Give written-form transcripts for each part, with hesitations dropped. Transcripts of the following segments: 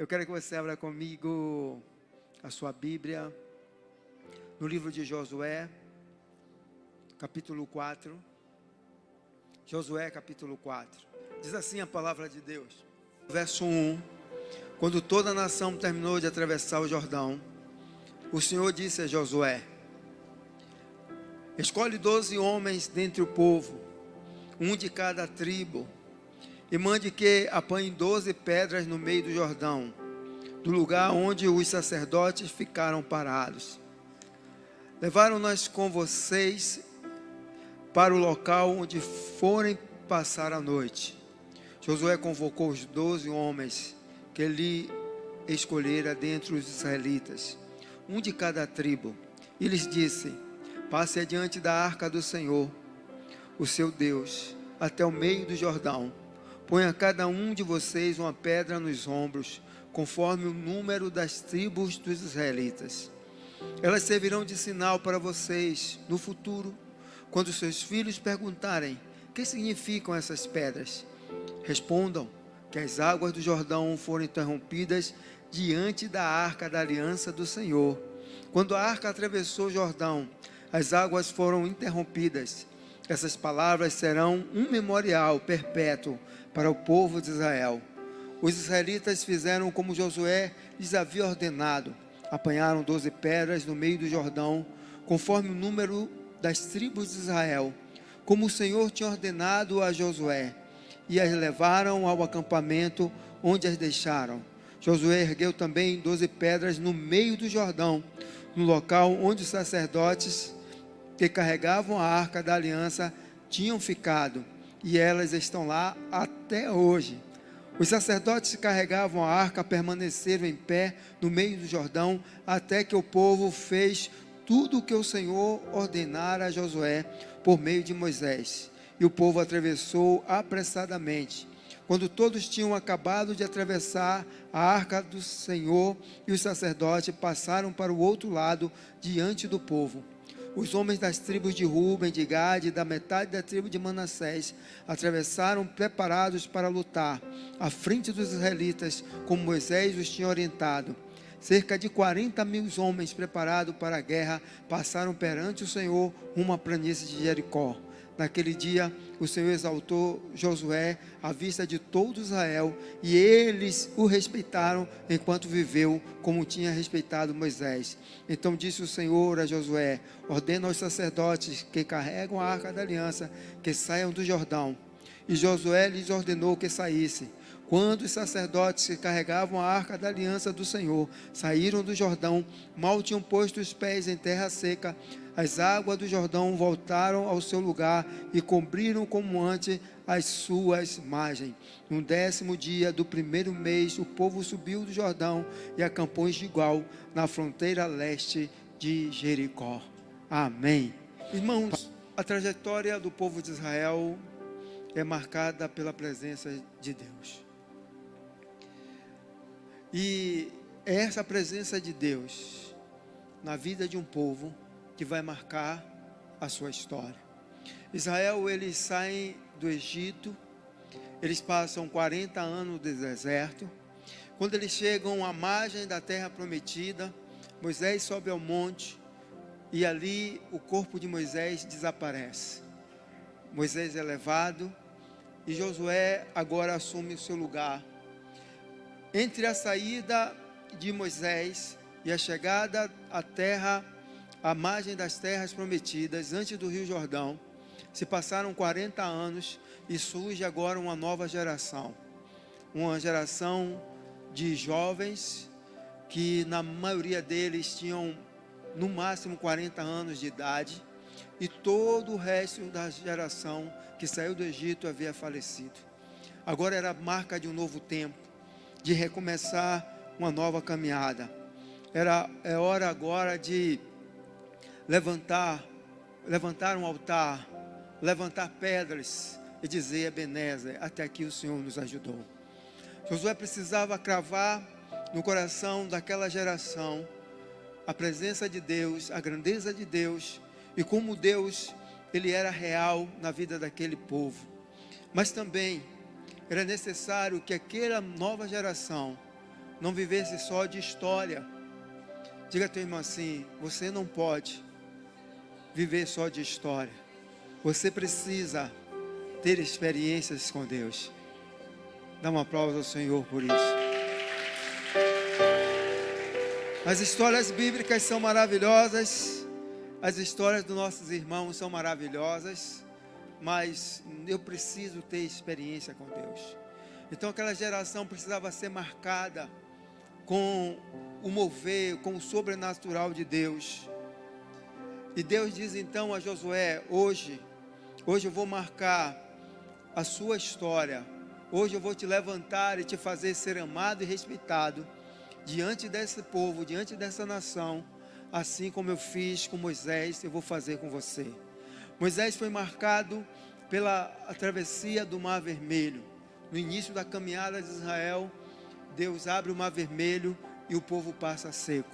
Eu quero que você abra comigo a sua Bíblia no livro de Josué, capítulo 4. Josué, capítulo 4. Diz assim a palavra de Deus. Verso 1. Quando toda a nação terminou de atravessar o Jordão, o Senhor disse a Josué: escolhe 12 homens dentre o povo, um de cada tribo, e mande que apanhem 12 pedras no meio do Jordão, do lugar onde os sacerdotes ficaram parados. Levaram-nas com vocês para o local onde forem passar a noite. Josué convocou os 12 homens que ele escolhera dentre os israelitas, um de cada tribo, e lhes disse: passe adiante da arca do Senhor, o seu Deus, até o meio do Jordão. Ponha cada um de vocês uma pedra nos ombros, conforme o número das tribos dos israelitas. Elas servirão de sinal para vocês no futuro, quando seus filhos perguntarem: o que significam essas pedras? Respondam que as águas do Jordão foram interrompidas diante da arca da aliança do Senhor. Quando a arca atravessou o Jordão, as águas foram interrompidas. Essas palavras serão um memorial perpétuo para o povo de Israel. Os israelitas fizeram como Josué lhes havia ordenado. Apanharam 12 pedras no meio do Jordão, conforme o número das tribos de Israel, como o Senhor tinha ordenado a Josué, e as levaram ao acampamento onde as deixaram. Josué ergueu também 12 pedras no meio do Jordão, no local onde os sacerdotes que carregavam a arca da aliança tinham ficado, e elas estão lá até hoje. Os sacerdotes que carregavam a arca permaneceram em pé no meio do Jordão, até que o povo fez tudo o que o Senhor ordenara a Josué por meio de Moisés. E o povo atravessou apressadamente. Quando todos tinham acabado de atravessar a arca do Senhor, e os sacerdotes passaram para o outro lado diante do povo. Os homens das tribos de Ruben, de Gade e da metade da tribo de Manassés atravessaram preparados para lutar à frente dos israelitas, como Moisés os tinha orientado. Cerca de 40.000 homens preparados para a guerra passaram perante o Senhor rumo à planície de Jericó. Naquele dia, o Senhor exaltou Josué à vista de todo Israel, e eles o respeitaram enquanto viveu, como tinha respeitado Moisés. Então disse o Senhor a Josué: ordena aos sacerdotes que carregam a arca da aliança que saiam do Jordão. E Josué lhes ordenou que saíssem. Quando os sacerdotes que carregavam a arca da aliança do Senhor saíram do Jordão, mal tinham posto os pés em terra seca, as águas do Jordão voltaram ao seu lugar e cobriram como antes as suas margens. No 10º dia do primeiro mês, o povo subiu do Jordão e acampou em Gilgal, na fronteira leste de Jericó. Amém. Irmãos, a trajetória do povo de Israel é marcada pela presença de Deus. E é essa presença de Deus na vida de um povo que vai marcar a sua história. Israel, eles saem do Egito, eles passam 40 anos no deserto. Quando eles chegam à margem da terra prometida, Moisés sobe ao monte e ali o corpo de Moisés desaparece. Moisés é levado e Josué agora assume o seu lugar. Entre a saída de Moisés e a chegada à terra, à margem das terras prometidas, antes do Rio Jordão, se passaram 40 anos e surge agora uma nova geração. Uma geração de jovens que na maioria deles tinham no máximo 40 anos de idade, e todo o resto da geração que saiu do Egito havia falecido. Agora era a marca de um novo tempo, de recomeçar uma nova caminhada. É hora agora de levantar um altar, levantar pedras e dizer: Ebenezer, até aqui o Senhor nos ajudou. Josué precisava cravar no coração daquela geração a presença de Deus, a grandeza de Deus, e como Deus, Ele era real na vida daquele povo. Mas também era necessário que aquela nova geração não vivesse só de história. Diga a teu irmão assim: você não pode viver só de história. Você precisa ter experiências com Deus. Dá um aplauso ao Senhor por isso. As histórias bíblicas são maravilhosas. As histórias dos nossos irmãos são maravilhosas. Mas eu preciso ter experiência com Deus. Então aquela geração precisava ser marcada com o mover, com o sobrenatural de Deus. E Deus diz então a Josué: hoje eu vou marcar a sua história. Hoje eu vou te levantar e te fazer ser amado e respeitado diante desse povo, diante dessa nação, assim como eu fiz com Moisés, eu vou fazer com você. Moisés foi marcado pela travessia do Mar Vermelho. No início da caminhada de Israel, Deus abre o Mar Vermelho e o povo passa seco.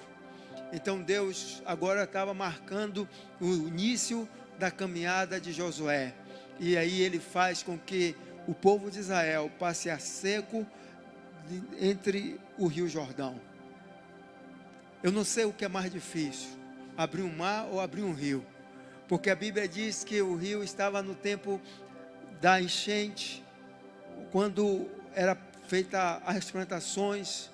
Então Deus agora estava marcando o início da caminhada de Josué. E aí ele faz com que o povo de Israel passe a seco entre o rio Jordão. Eu não sei o que é mais difícil, abrir um mar ou abrir um rio. Porque a Bíblia diz que o rio estava no tempo da enchente, quando era feita as plantações.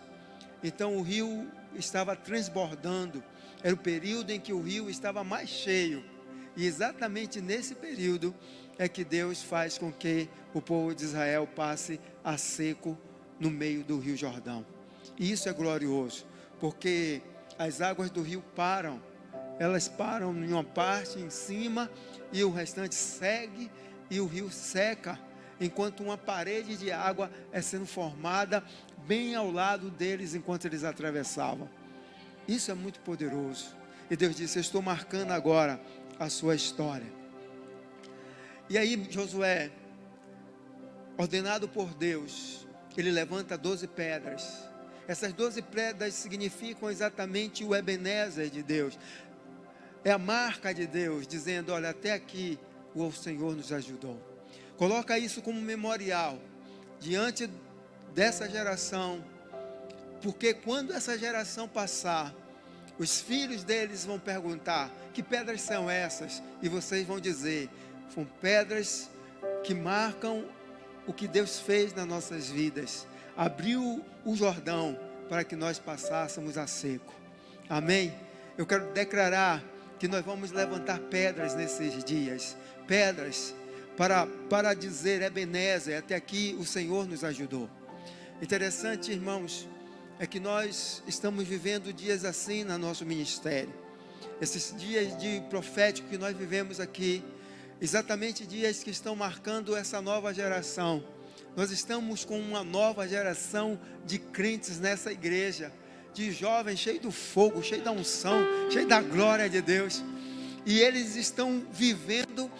Então o rio estava transbordando. Era o período em que o rio estava mais cheio. E exatamente nesse período é que Deus faz com que o povo de Israel passe a seco no meio do rio Jordão. E isso é glorioso, porque as águas do rio param. Elas param em uma parte em cima e o restante segue e o rio seca, enquanto uma parede de água é sendo formada bem ao lado deles enquanto eles atravessavam. Isso é muito poderoso. E Deus disse: eu estou marcando agora a sua história. E aí Josué, ordenado por Deus, ele levanta 12 pedras. Essas 12 pedras significam exatamente o Ebenezer de Deus. É a marca de Deus, dizendo: olha, até aqui o Senhor nos ajudou. Coloca isso como memorial diante dessa geração, porque quando essa geração passar, os filhos deles vão perguntar: que pedras são essas? E vocês vão dizer: são pedras que marcam o que Deus fez nas nossas vidas. Abriu o Jordão para que nós passássemos a seco. Amém? Eu quero declarar que nós vamos levantar pedras nesses dias, pedras para dizer: Ebenezer, até aqui o Senhor nos ajudou. Interessante, irmãos, é que nós estamos vivendo dias assim no nosso ministério. Esses dias de profético que nós vivemos aqui, exatamente dias que estão marcando essa nova geração. Nós estamos com uma nova geração de crentes nessa igreja, de jovens cheios do fogo, cheios da unção, cheios da glória de Deus. E eles estão vivendo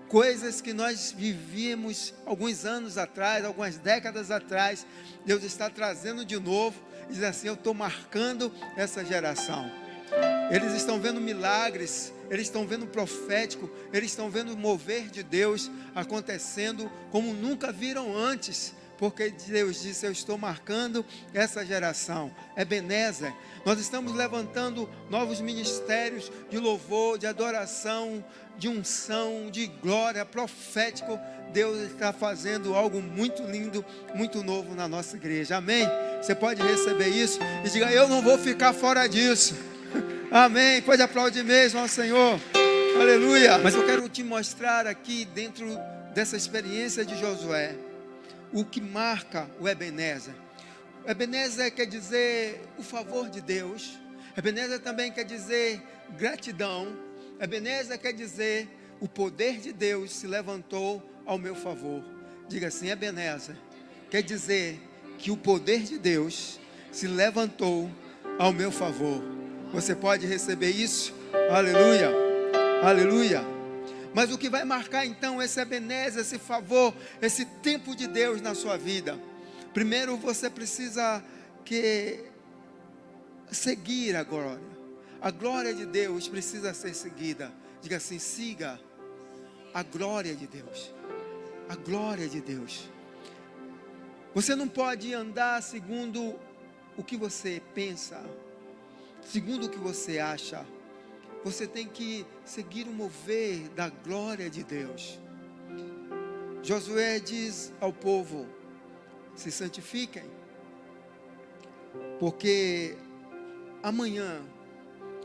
coisas que nós vivíamos alguns anos atrás, algumas décadas atrás. Deus está trazendo de novo e diz assim: eu estou marcando essa geração. Eles estão vendo milagres, eles estão vendo profético, eles estão vendo o mover de Deus acontecendo como nunca viram antes, porque Deus disse: eu estou marcando essa geração. Ebenezer, nós estamos levantando novos ministérios de louvor, de adoração, de unção, de glória, profético. Deus está fazendo algo muito lindo, muito novo na nossa igreja. Amém? Você pode receber isso e diga: eu não vou ficar fora disso. Amém? Pode aplaudir mesmo ao Senhor. Aleluia. Mas eu quero te mostrar aqui, dentro dessa experiência de Josué, o que marca o Ebenezer. Ebenezer quer dizer o favor de Deus. Ebenezer também quer dizer gratidão. Ebenezer quer dizer o poder de Deus se levantou ao meu favor. Diga assim: Ebenezer quer dizer que o poder de Deus se levantou ao meu favor. Você pode receber isso? Aleluia, aleluia. Mas o que vai marcar então esse Ebenezer, esse favor, esse tempo de Deus na sua vida? Primeiro você precisa seguir a glória. A glória de Deus precisa ser seguida. Diga assim: siga a glória de Deus. A glória de Deus. Você não pode andar segundo o que você pensa, segundo o que você acha. Você tem que seguir o mover da glória de Deus. Josué diz ao povo: se santifiquem, porque amanhã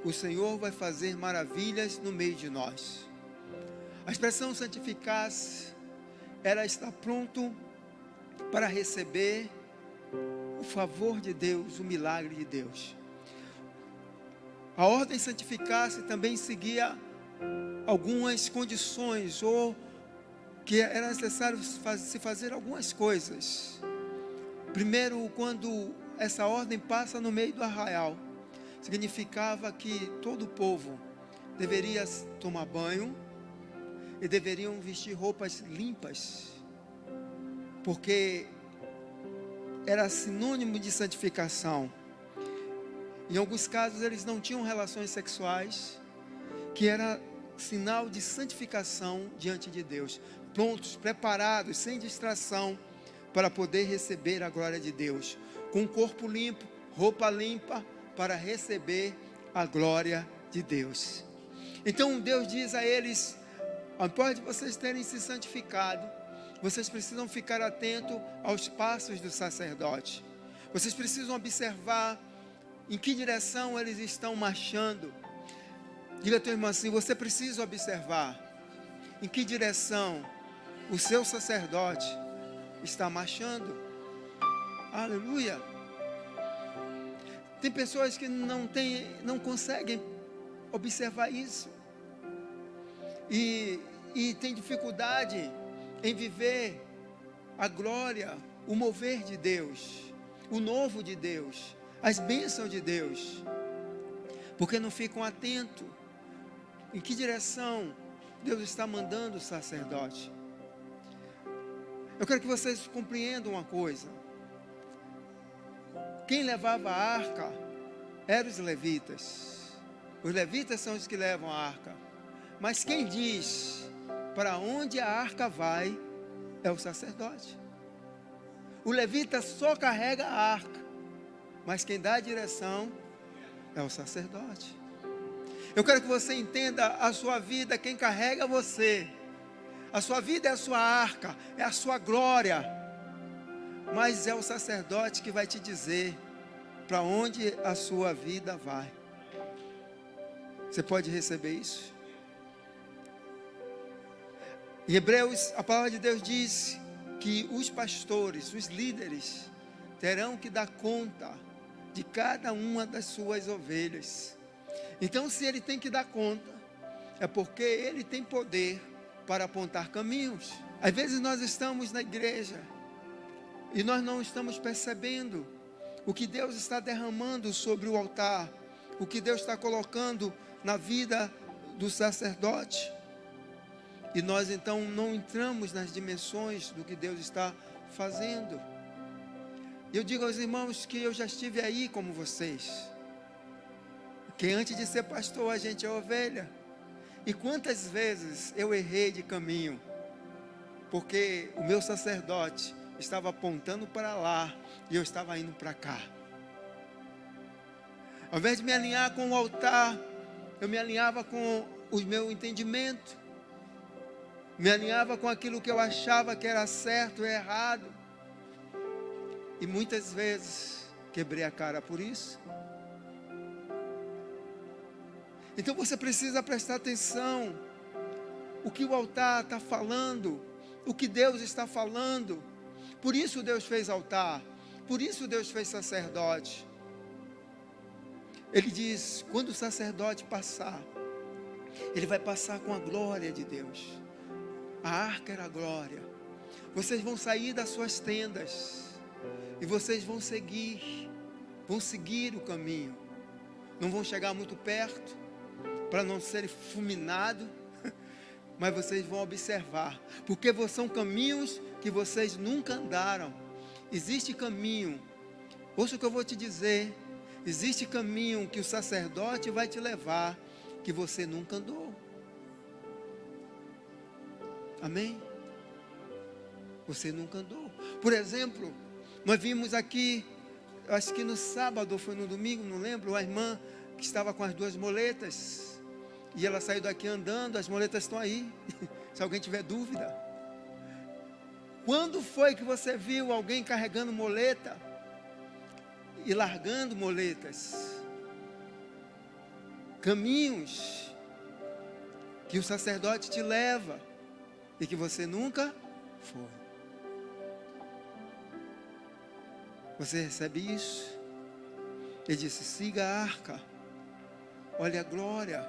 o Senhor vai fazer maravilhas no meio de nós. A expressão santificar-se era estar pronto para receber o favor de Deus, o milagre de Deus. A ordem santificar-se também seguia algumas condições, ou que era necessário se fazer algumas coisas. Primeiro, quando essa ordem passa no meio do arraial, significava que todo o povo deveria tomar banho e deveriam vestir roupas limpas, porque era sinônimo de santificação. Em alguns casos eles não tinham relações sexuais, que era sinal de santificação diante de Deus, prontos, preparados, sem distração, para poder receber a glória de Deus, com o corpo limpo, roupa limpa, para receber a glória de Deus. Então Deus diz a eles: após de vocês terem se santificado, vocês precisam ficar atentos aos passos do sacerdote. Vocês precisam observar em que direção eles estão marchando. Diga a tua irmã assim: você precisa observar em que direção o seu sacerdote está marchando. Aleluia. Tem pessoas que não conseguem observar isso. E tem dificuldade em viver a glória, o mover de Deus, o novo de Deus, as bênçãos de Deus, porque não ficam atentos em que direção Deus está mandando o sacerdote. Eu quero que vocês compreendam uma coisa: quem levava a arca eram os levitas. Os levitas são os que levam a arca, mas quem diz para onde a arca vai é o sacerdote. O levita só carrega a arca, mas quem dá a direção é o sacerdote. Eu quero que você entenda a sua vida, quem carrega você. A sua vida é a sua arca, é a sua glória, mas é o sacerdote que vai te dizer para onde a sua vida vai. Você pode receber isso? Em Hebreus, a palavra de Deus diz que os pastores, os líderes, terão que dar conta de cada uma das suas ovelhas. Então, se ele tem que dar conta, é porque ele tem poder para apontar caminhos. Às vezes nós estamos na igreja e nós não estamos percebendo o que Deus está derramando sobre o altar, o que Deus está colocando na vida do sacerdote. E nós então não entramos nas dimensões do que Deus está fazendo. Eu digo aos irmãos que eu já estive aí como vocês, que antes de ser pastor a gente é ovelha. E quantas vezes eu errei de caminho, porque o meu sacerdote estava apontando para lá e eu estava indo para cá. Ao invés de me alinhar com o altar, eu me alinhava com o meu entendimento, me alinhava com aquilo que eu achava que era certo e errado, e muitas vezes quebrei a cara por isso. Então você precisa prestar atenção o que o altar está falando, o que Deus está falando. Por isso Deus fez altar, por isso Deus fez sacerdote. Ele diz: quando o sacerdote passar, ele vai passar com a glória de Deus. A arca era a glória. Vocês vão sair das suas tendas e vocês vão seguir o caminho. Não vão chegar muito perto para não serem fulminados, mas vocês vão observar, porque são caminhos que vocês nunca andaram. Existe caminho, ouça o que eu vou te dizer, existe caminho que o sacerdote vai te levar, que você nunca andou. Amém? Você nunca andou. Por exemplo, nós vimos aqui acho que no sábado ou foi no domingo, não lembro, a irmã que estava com as 2 moletas, e ela saiu daqui andando, as moletas estão aí, se alguém tiver dúvida. Quando foi que você viu alguém carregando moleta e largando moletas? Caminhos que o sacerdote te leva e que você nunca foi. Você recebe isso? Ele disse: siga a arca, olhe a glória,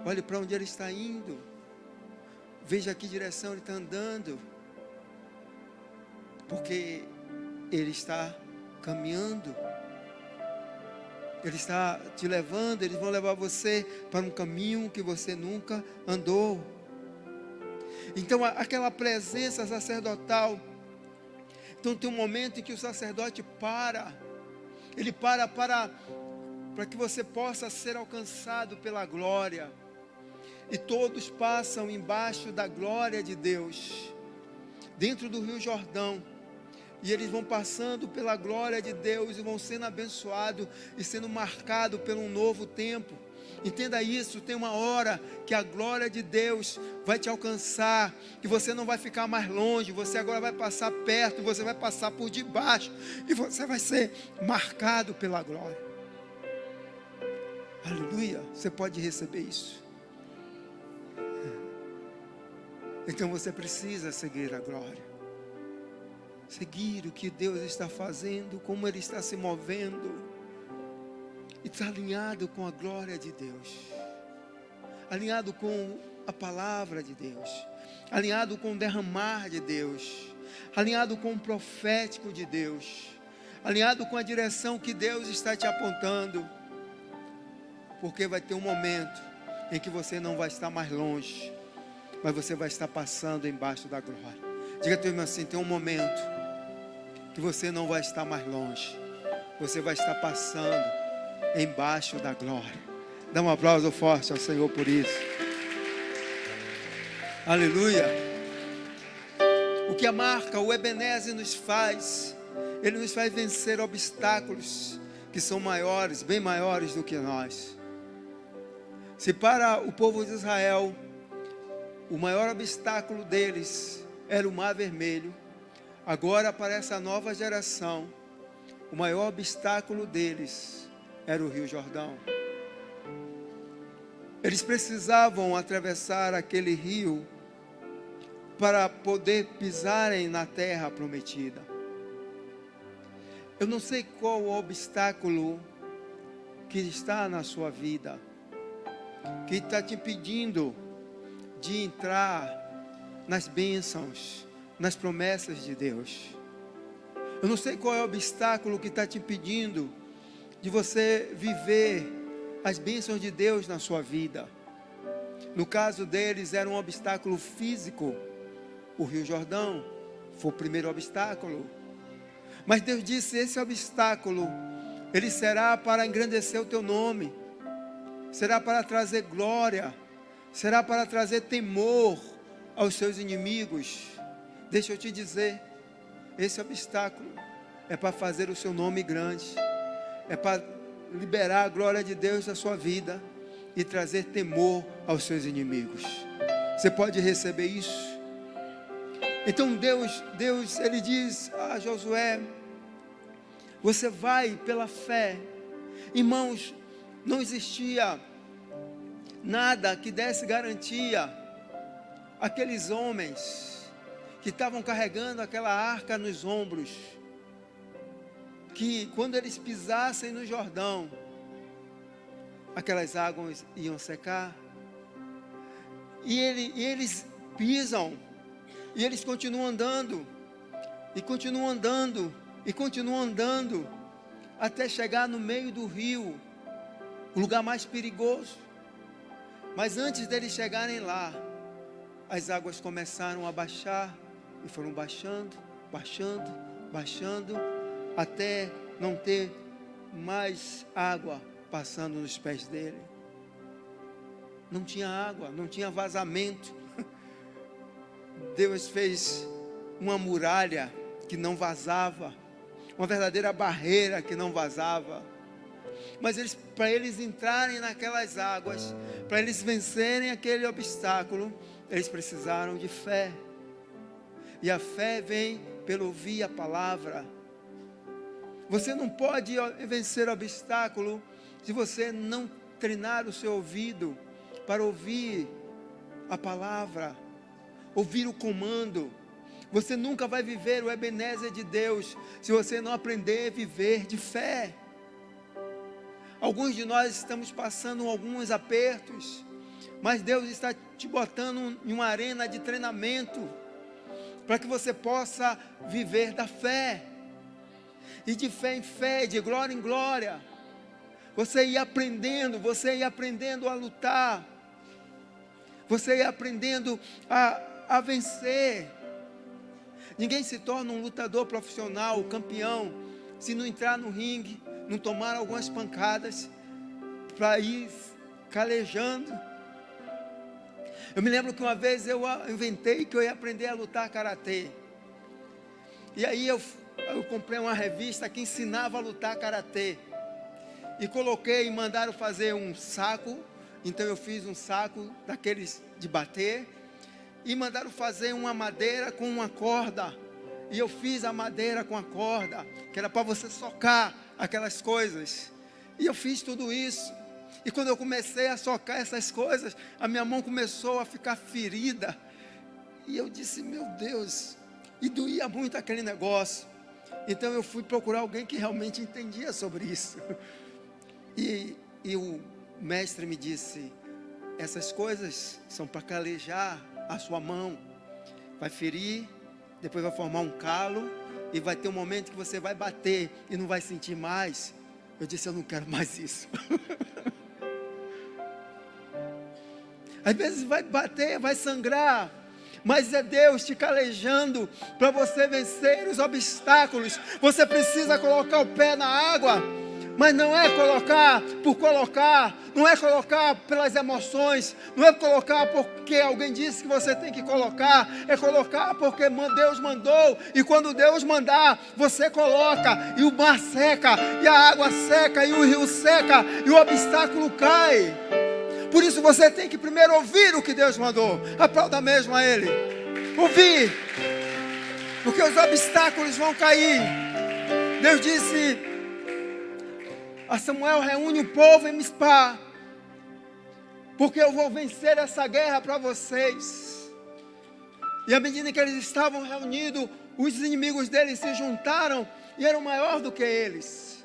olhe para onde ele está indo, veja que direção ele está andando, porque ele está caminhando, ele está te levando, eles vão levar você para um caminho que você nunca andou. Então aquela presença sacerdotal, então tem um momento em que o sacerdote ele para que você possa ser alcançado pela glória, e todos passam embaixo da glória de Deus, dentro do Rio Jordão, e eles vão passando pela glória de Deus, e vão sendo abençoados, e sendo marcados por um novo tempo. Entenda isso, tem uma hora que a glória de Deus vai te alcançar, que você não vai ficar mais longe, você agora vai passar perto, você vai passar por debaixo, e você vai ser marcado pela glória. Aleluia, você pode receber isso. Então você precisa seguir a glória, seguir o que Deus está fazendo, como Ele está se movendo, e está alinhado com a glória de Deus, alinhado com a palavra de Deus, alinhado com o derramar de Deus, alinhado com o profético de Deus, alinhado com a direção que Deus está te apontando, porque vai ter um momento em que você não vai estar mais longe, mas você vai estar passando embaixo da glória. Diga a teu irmão assim: tem um momento que você não vai estar mais longe, você vai estar passando embaixo da glória. Dá um aplauso forte ao Senhor por isso. Aleluia. O que a marca, o Ebenezer nos faz, ele nos faz vencer obstáculos que são maiores, bem maiores do que nós. Se para o povo de Israel o maior obstáculo deles era o Mar Vermelho, agora para essa nova geração o maior obstáculo deles era o Rio Jordão. Eles precisavam atravessar aquele rio para poder pisarem na terra prometida. Eu não sei qual o obstáculo que está na sua vida, que está te impedindo de entrar nas bênçãos, nas promessas de Deus. Eu não sei qual é o obstáculo que está te impedindo de você viver as bênçãos de Deus na sua vida. No caso deles era um obstáculo físico, o Rio Jordão foi o primeiro obstáculo, mas Deus disse: esse obstáculo, ele será para engrandecer o teu nome, será para trazer glória, será para trazer temor aos seus inimigos. Deixa eu te dizer, esse obstáculo é para fazer o seu nome grande, é para liberar a glória de Deus na sua vida e trazer temor aos seus inimigos. Você pode receber isso? Então Deus ele diz a Josué: você vai pela fé. Irmãos, não existia nada que desse garantia àqueles homens que estavam carregando aquela arca nos ombros, que quando eles pisassem no Jordão, aquelas águas iam secar. E eles pisam, e eles continuam andando, e continuam andando, e continuam andando, até chegar no meio do rio, o lugar mais perigoso. Mas antes deles chegarem lá, as águas começaram a baixar, e foram baixando, baixando, baixando, até não ter mais água passando nos pés dele. Não tinha água, não tinha vazamento. Deus fez uma muralha que não vazava, uma verdadeira barreira que não vazava. Mas para eles entrarem naquelas águas, para eles vencerem aquele obstáculo, eles precisaram de fé. E a fé vem pelo ouvir a palavra. Você não pode vencer o obstáculo se você não treinar o seu ouvido para ouvir a palavra, ouvir o comando. Você nunca vai viver o Ebenezer de Deus se você não aprender a viver de fé. Alguns de nós estamos passando alguns apertos, mas Deus está te botando em uma arena de treinamento, para que você possa viver da fé, e de fé em fé, de glória em glória, você ia aprendendo a lutar, você ia aprendendo a vencer. Ninguém se torna um lutador profissional, campeão, se não entrar no ringue, não tomar algumas pancadas, para ir calejando. Eu me lembro que uma vez eu inventei que eu ia aprender a lutar karatê. E aí eu comprei uma revista que ensinava a lutar karatê. E coloquei, mandaram fazer um saco. Então eu fiz um saco daqueles de bater. E mandaram fazer uma madeira com uma corda. E eu fiz a madeira com a corda, que era para você socar aquelas coisas. E eu fiz tudo isso. E quando eu comecei a socar essas coisas, a minha mão começou a ficar ferida. E eu disse, meu Deus, e doía muito aquele negócio. Então eu fui procurar alguém que realmente entendia sobre isso. E o mestre me disse, essas coisas são para calejar a sua mão. Vai ferir, depois vai formar um calo, e vai ter um momento que você vai bater e não vai sentir mais. Eu disse, eu não quero mais isso. Às vezes vai bater, vai sangrar, mas é Deus te calejando para você vencer os obstáculos. Você precisa colocar o pé na água, mas não é colocar por colocar, não é colocar pelas emoções, não é colocar porque alguém disse que você tem que colocar, é colocar porque Deus mandou. E quando Deus mandar, você coloca, e o mar seca, e a água seca, e o rio seca, e o obstáculo cai. Por isso você tem que primeiro ouvir o que Deus mandou. Aplauda mesmo a Ele. Ouvir, porque os obstáculos vão cair. Deus disse a Samuel, reúne o povo em Mispá, porque eu vou vencer essa guerra para vocês. E à medida que eles estavam reunidos, os inimigos deles se juntaram e eram maior do que eles.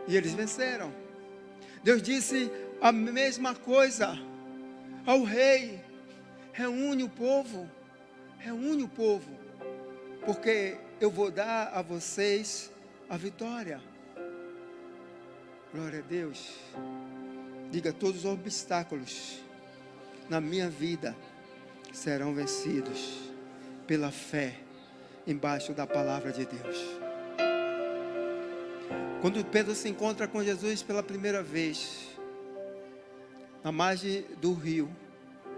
E eles venceram. Deus disse a mesma coisa ao rei: reúne o povo, porque eu vou dar a vocês a vitória. Glória a Deus. Diga, todos os obstáculos na minha vida serão vencidos pela fé embaixo da palavra de Deus. Quando Pedro se encontra com Jesus pela primeira vez, na margem do rio,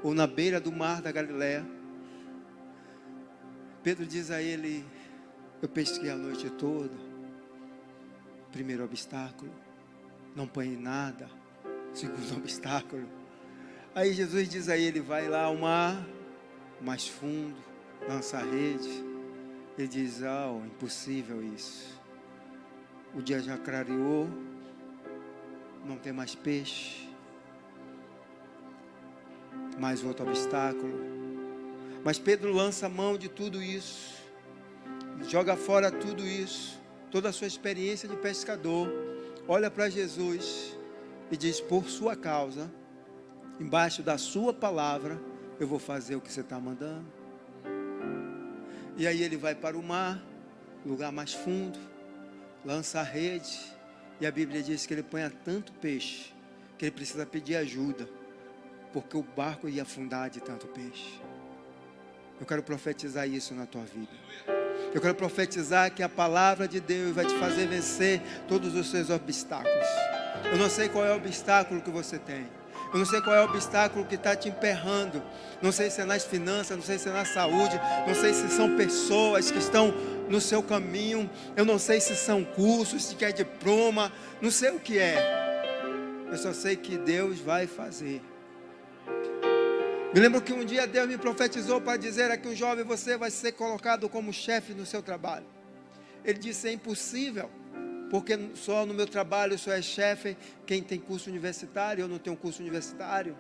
ou na beira do mar da Galileia, Pedro diz a ele, eu pesquei a noite toda. Primeiro obstáculo, não apanhei nada. Segundo obstáculo. Aí Jesus diz a ele, vai lá ao mar, mais fundo, lança a rede. Ele diz, impossível isso. O dia já clareou, não tem mais peixe. Mais outro obstáculo. Mas Pedro lança a mão de tudo isso, joga fora tudo isso, toda a sua experiência de pescador, olha para Jesus e diz, por sua causa, embaixo da sua palavra, eu vou fazer o que você está mandando. E aí ele vai para o mar, lugar mais fundo, lança a rede, e a Bíblia diz que ele põe tanto peixe, que ele precisa pedir ajuda, porque o barco ia afundar de tanto peixe. Eu quero profetizar isso na tua vida. Eu quero profetizar que a palavra de Deus vai te fazer vencer todos os seus obstáculos. Eu não sei qual é o obstáculo que você tem. Eu não sei qual é o obstáculo que está te emperrando. Não sei se é nas finanças, não sei se é na saúde, não sei se são pessoas que estão no seu caminho. Eu não sei se são cursos, se quer diploma, não sei o que é. Eu só sei que Deus vai fazer. Me lembro que um dia Deus me profetizou para dizer aqui, um jovem, você vai ser colocado como chefe no seu trabalho. Ele disse, é impossível, porque só no meu trabalho só é chefe quem tem curso universitário, eu não tenho curso universitário.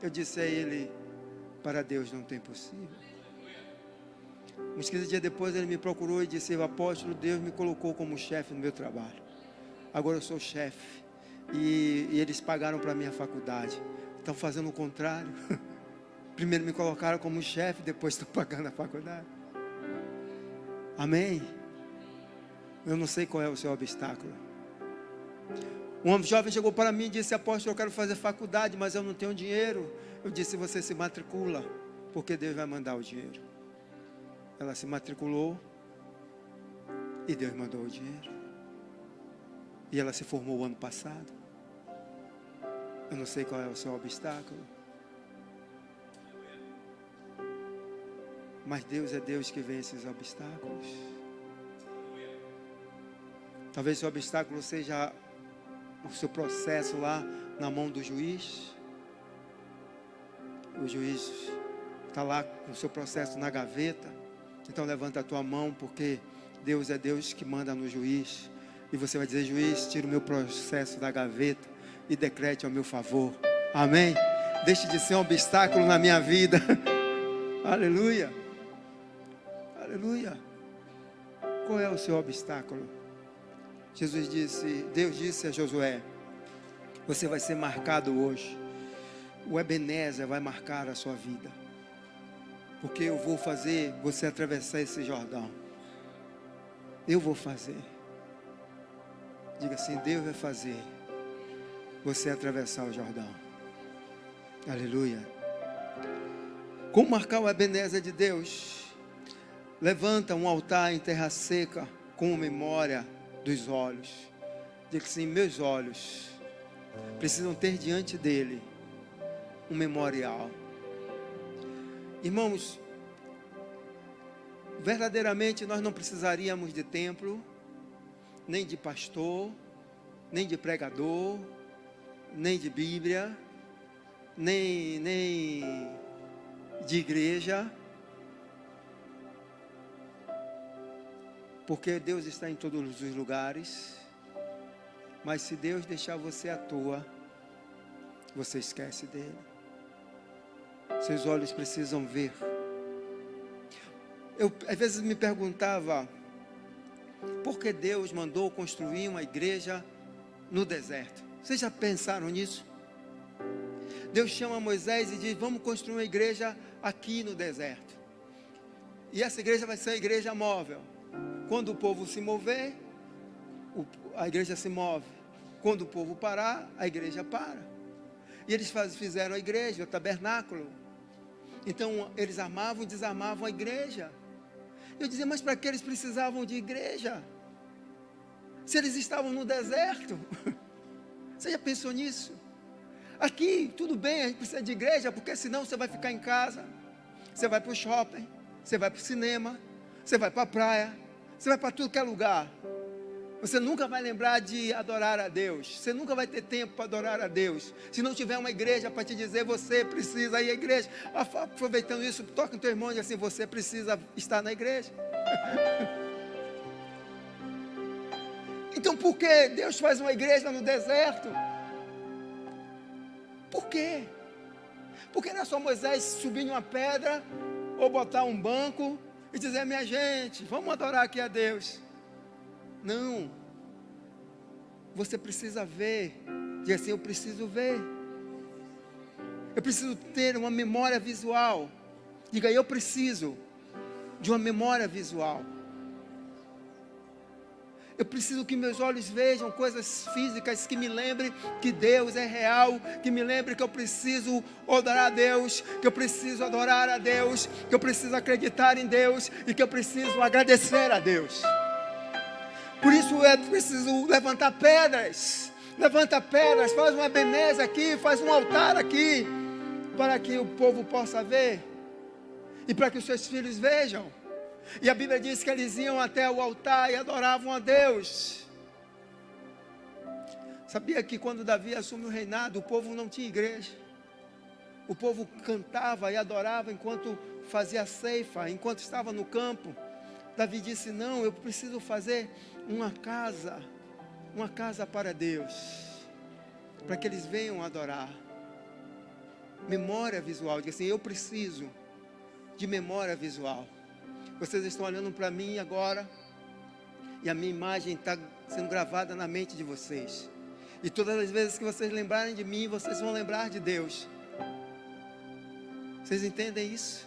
Eu disse a ele, para Deus não tem impossível. Uns 15 dias depois ele me procurou e disse, o apóstolo, Deus me colocou como chefe no meu trabalho. Agora eu sou chefe. E eles pagaram para a minha faculdade. Estão fazendo o contrário. Primeiro me colocaram como chefe, depois estão pagando a faculdade. Amém? Eu não sei qual é o seu obstáculo. Um jovem chegou para mim e disse, apóstolo, eu quero fazer faculdade, mas eu não tenho dinheiro. Eu disse, você se matricula, porque Deus vai mandar o dinheiro. Ela se matriculou e Deus mandou o dinheiro. E ela se formou o ano passado. Eu não sei qual é o seu obstáculo. Mas Deus é Deus que vence os obstáculos. Talvez o seu obstáculo seja o seu processo lá na mão do juiz. O juiz está lá com o seu processo na gaveta. Então levanta a tua mão, porque Deus é Deus que manda no juiz. E você vai dizer, juiz, tira o meu processo da gaveta e decrete ao meu favor. Amém? Deixe de ser um obstáculo na minha vida. Aleluia. Aleluia. Qual é o seu obstáculo? Deus disse a Josué, você vai ser marcado hoje. O Ebenezer vai marcar a sua vida. Porque eu vou fazer você atravessar esse Jordão. Eu vou fazer. Diga assim, Deus vai fazer você atravessar o Jordão. Aleluia. Como marcar o Ebenezer de Deus? Levanta um altar em terra seca, com memória dos olhos. Diga assim, meus olhos precisam ter diante dele um memorial. Irmãos, verdadeiramente nós não precisaríamos de templo, nem de pastor, nem de pregador, nem de Bíblia, nem de igreja, porque Deus está em todos os lugares. Mas se Deus deixar você à toa, você esquece dele. Seus olhos precisam ver. Eu às vezes me perguntava, por que Deus mandou construir uma igreja no deserto? Vocês já pensaram nisso? Deus chama Moisés e diz, vamos construir uma igreja aqui no deserto. E essa igreja vai ser uma igreja móvel. Quando o povo se mover, a igreja se move. Quando o povo parar, a igreja para. E eles fizeram a igreja, o tabernáculo. Então eles armavam e desarmavam a igreja. Eu dizia, mas para que eles precisavam de igreja? Se eles estavam no deserto. Você já pensou nisso? Aqui, tudo bem, a gente precisa de igreja, porque senão você vai ficar em casa. Você vai para o shopping, você vai para o cinema, você vai para a praia, você vai para tudo que é lugar. Você nunca vai lembrar de adorar a Deus. Você nunca vai ter tempo para adorar a Deus. Se não tiver uma igreja para te dizer, você precisa ir à igreja. Aproveitando isso, toca no teu irmão e diz assim, você precisa estar na igreja. Então por que Deus faz uma igreja no deserto? Por quê? Porque não é só Moisés subir em uma pedra ou botar um banco e dizer, minha gente, vamos adorar aqui a Deus. Não, você precisa ver. Diga assim, eu preciso ver. Eu preciso ter uma memória visual. Diga, eu preciso de uma memória visual. Eu preciso que meus olhos vejam coisas físicas que me lembrem que Deus é real, que me lembre que eu preciso adorar a Deus, que eu preciso adorar a Deus, que eu preciso acreditar em Deus e que eu preciso agradecer a Deus. Por isso é preciso levantar pedras, Levanta pedras, faz uma Ebenezer aqui, faz um altar aqui, para que o povo possa ver, e para que os seus filhos vejam. E a Bíblia diz que eles iam até o altar e adoravam a Deus. Sabia que quando Davi assume o reinado, o povo não tinha igreja. O povo cantava e adorava enquanto fazia ceifa, enquanto estava no campo. Davi disse: não, eu preciso fazer uma casa para Deus, para que eles venham adorar. Memória visual, diz assim: eu preciso de memória visual. Vocês estão olhando para mim agora, e a minha imagem está sendo gravada na mente de vocês. E todas as vezes que vocês lembrarem de mim, vocês vão lembrar de Deus. Vocês entendem isso?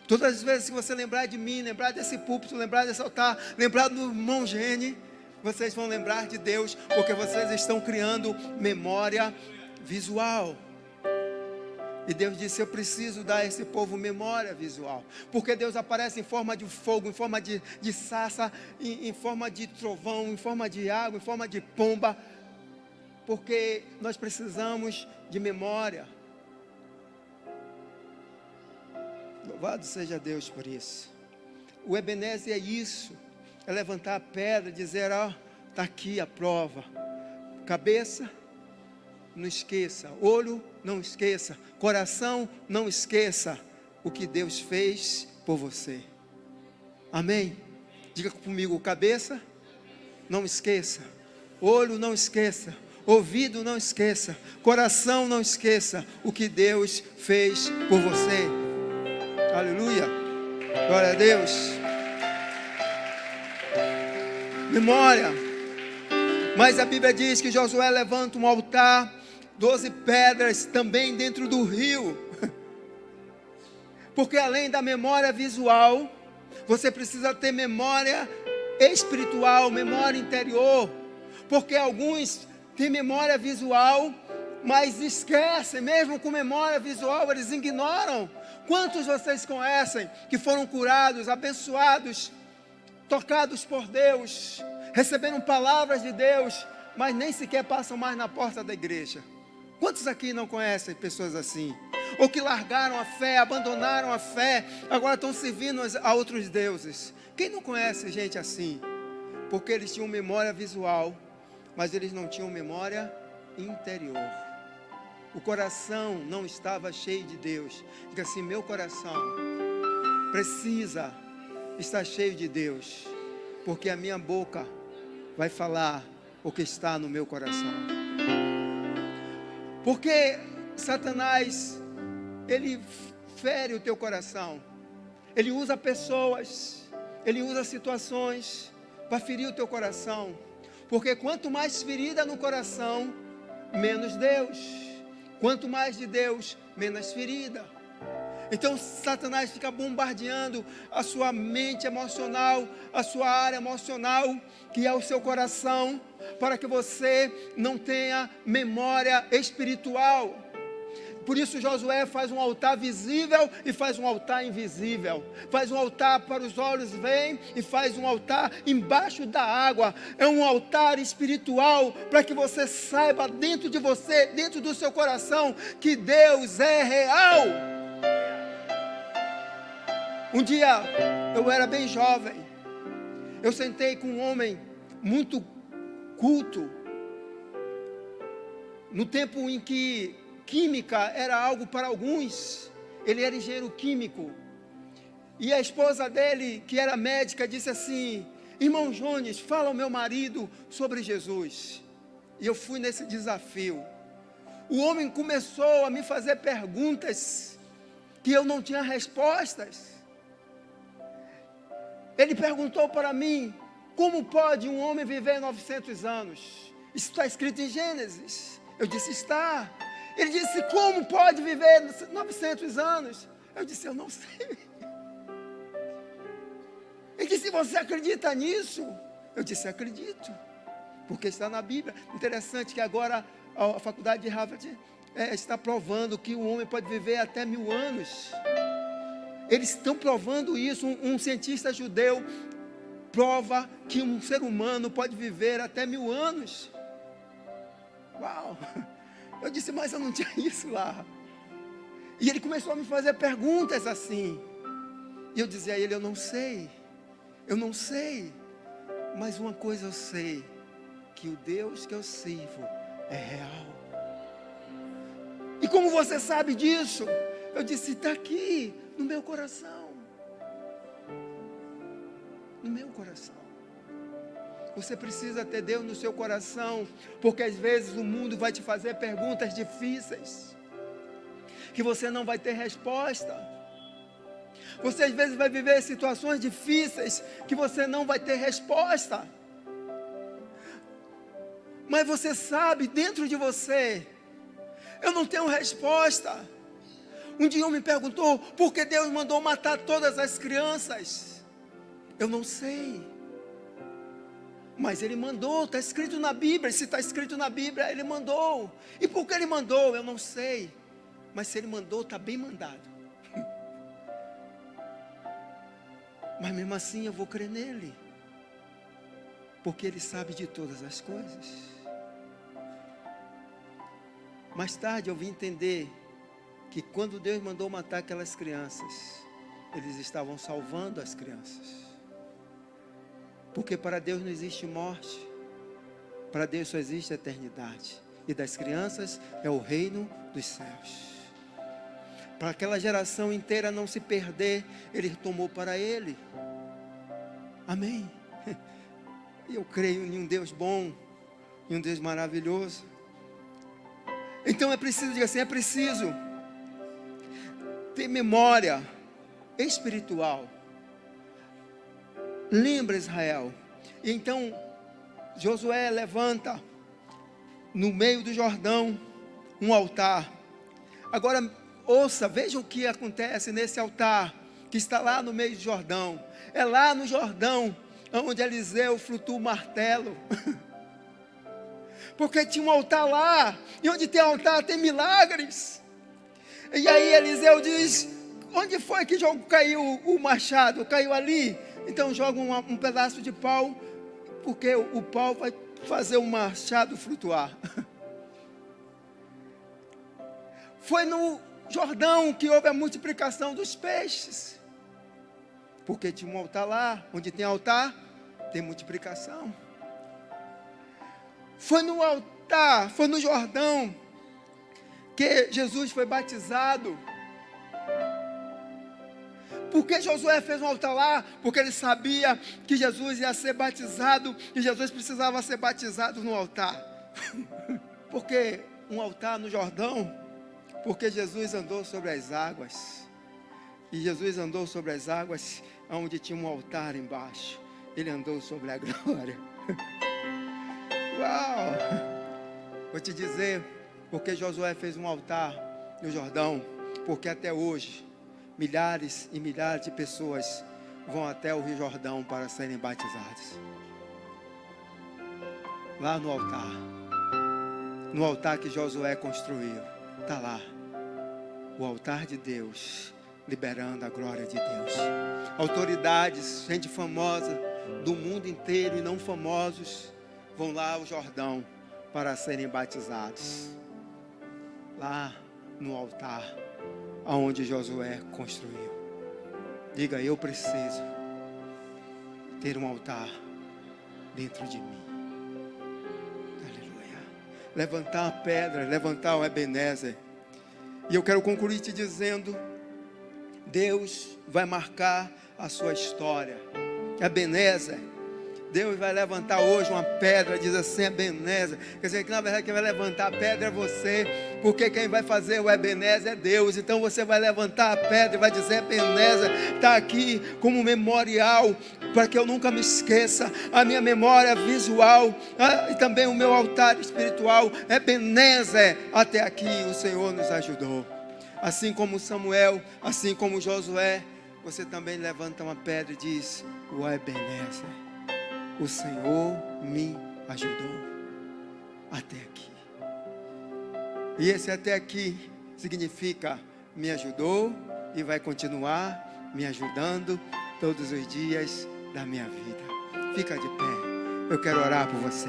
Todas as vezes que você lembrar de mim, lembrar desse púlpito, lembrar desse altar, lembrar do irmão Gene, vocês vão lembrar de Deus, porque vocês estão criando memória visual. E Deus disse: eu preciso dar a esse povo memória visual, porque Deus aparece em forma de fogo, em forma de sarça, em forma de trovão, em forma de água, em forma de pomba, porque nós precisamos de memória. Louvado seja Deus por isso. O Ebenezer é isso, é levantar a pedra e dizer: ó, está aqui a prova. Cabeça, não esqueça. Olho, não esqueça. Coração, não esqueça o que Deus fez por você. Amém? Diga comigo: cabeça, não esqueça. Olho, não esqueça. Ouvido, não esqueça. Coração, não esqueça o que Deus fez por você. Aleluia, glória a Deus. Memória. Mas a Bíblia diz que Josué levanta um altar, 12 pedras também dentro do rio. Porque além da memória visual, você precisa ter memória espiritual, memória interior. Porque alguns têm memória visual, mas esquecem, mesmo com memória visual, eles ignoram. Quantos vocês conhecem que foram curados, abençoados, tocados por Deus, receberam palavras de Deus, mas nem sequer passam mais na porta da igreja? Quantos aqui não conhecem pessoas assim? Ou que largaram a fé, abandonaram a fé, agora estão servindo a outros deuses? Quem não conhece gente assim? Porque eles tinham memória visual, mas eles não tinham memória interior. O coração não estava cheio de Deus. Diga assim: meu coração precisa estar cheio de Deus, porque a minha boca vai falar o que está no meu coração. Porque Satanás, ele fere o teu coração. Ele usa pessoas, ele usa situações para ferir o teu coração. Porque quanto mais ferida no coração, menos Deus. Quanto mais de Deus, menos ferida. Então Satanás fica bombardeando a sua mente emocional, a sua área emocional, que é o seu coração, para que você não tenha memória espiritual. Por isso Josué faz um altar visível e faz um altar invisível. Faz um altar para os olhos verem e faz um altar embaixo da água. É um altar espiritual para que você saiba dentro de você, dentro do seu coração, que Deus é real. Um dia, eu era bem jovem. Eu sentei com um homem muito culto. No tempo em que química era algo para alguns, ele era engenheiro químico, e a esposa dele, que era médica, disse assim: irmão Jones, fala ao meu marido sobre Jesus. E eu fui nesse desafio. O homem começou a me fazer perguntas que eu não tinha respostas. Ele perguntou para mim: como pode um homem viver 900 anos? Isso está escrito em Gênesis. Eu disse: está. Ele disse: como pode viver 900 anos? Eu disse: eu não sei. Ele disse: você acredita nisso? Eu disse: acredito, porque está na Bíblia. Interessante que agora a faculdade de Harvard está provando que o homem pode viver até 1000 anos. Eles estão provando isso. Um cientista judeu prova que um ser humano pode viver até 1000 anos. Uau! Eu disse, mas eu não tinha isso lá. E ele começou a me fazer perguntas assim. E eu dizia a ele, eu não sei. Mas uma coisa eu sei, que o Deus que eu sirvo é real. E como você sabe disso? Eu disse, está aqui, no meu coração. No meu coração. Você precisa ter Deus no seu coração, porque às vezes o mundo vai te fazer perguntas difíceis, que você não vai ter resposta. Você às vezes vai viver situações difíceis, que você não vai ter resposta. Mas você sabe, dentro de você, eu não tenho resposta. Um dia um me perguntou, por que Deus mandou matar todas as crianças? Eu não sei. Mas Ele mandou, está escrito na Bíblia. Se está escrito na Bíblia, Ele mandou. E por que Ele mandou? Eu não sei. Mas se Ele mandou, está bem mandado. Mas mesmo assim eu vou crer nele. Porque Ele sabe de todas as coisas. Mais tarde eu vim entender que quando Deus mandou matar aquelas crianças, eles estavam salvando as crianças. Porque para Deus não existe morte, para Deus só existe eternidade. E das crianças é o reino dos céus. Para aquela geração inteira não se perder, Ele tomou para Ele. Amém. E eu creio em um Deus bom, em um Deus maravilhoso. Então é preciso, diga assim, é preciso ter memória espiritual. Lembra, Israel. E então Josué levanta no meio do Jordão um altar. Agora ouça, veja o que acontece nesse altar que está lá no meio do Jordão. É lá no Jordão onde Eliseu flutua o martelo. Porque tinha um altar lá, e onde tem altar tem milagres. E aí Eliseu diz, onde foi que caiu o machado? Caiu ali? Então joga um pedaço de pau, porque o pau vai fazer o machado flutuar. Foi no Jordão que houve a multiplicação dos peixes. Porque tinha um altar lá, onde tem altar, tem multiplicação. Foi no altar, foi no Jordão, que Jesus foi batizado. Por que Josué fez um altar lá? Porque ele sabia que Jesus ia ser batizado, e Jesus precisava ser batizado no altar. Por que um altar no Jordão? Porque Jesus andou sobre as águas. E Jesus andou sobre as águas, onde tinha um altar embaixo. Ele andou sobre a glória. Uau! Vou te dizer, porque Josué fez um altar no Jordão, porque até hoje, milhares e milhares de pessoas vão até o Rio Jordão para serem batizadas. Lá no altar que Josué construiu, está lá, o altar de Deus, liberando a glória de Deus. Autoridades, gente famosa do mundo inteiro e não famosos, vão lá ao Jordão para serem batizados. Lá no altar aonde Josué construiu. Diga, eu preciso ter um altar dentro de mim. Aleluia. Levantar a pedra, levantar o Ebenezer. E eu quero concluir te dizendo, Deus vai marcar a sua história. Ebenezer, Deus vai levantar hoje uma pedra, diz assim, Ebenezer. Quer dizer que na verdade quem vai levantar a pedra é você, porque quem vai fazer o Ebenezer é Deus. Então você vai levantar a pedra e vai dizer, Ebenezer está aqui como memorial, para que eu nunca me esqueça, a minha memória visual, e também o meu altar espiritual. Ebenezer, até aqui o Senhor nos ajudou. Assim como Samuel, assim como Josué, você também levanta uma pedra e diz, o Ebenezer, o Senhor me ajudou até aqui. E esse até aqui significa me ajudou e vai continuar me ajudando todos os dias da minha vida. Fica de pé, eu quero orar por você.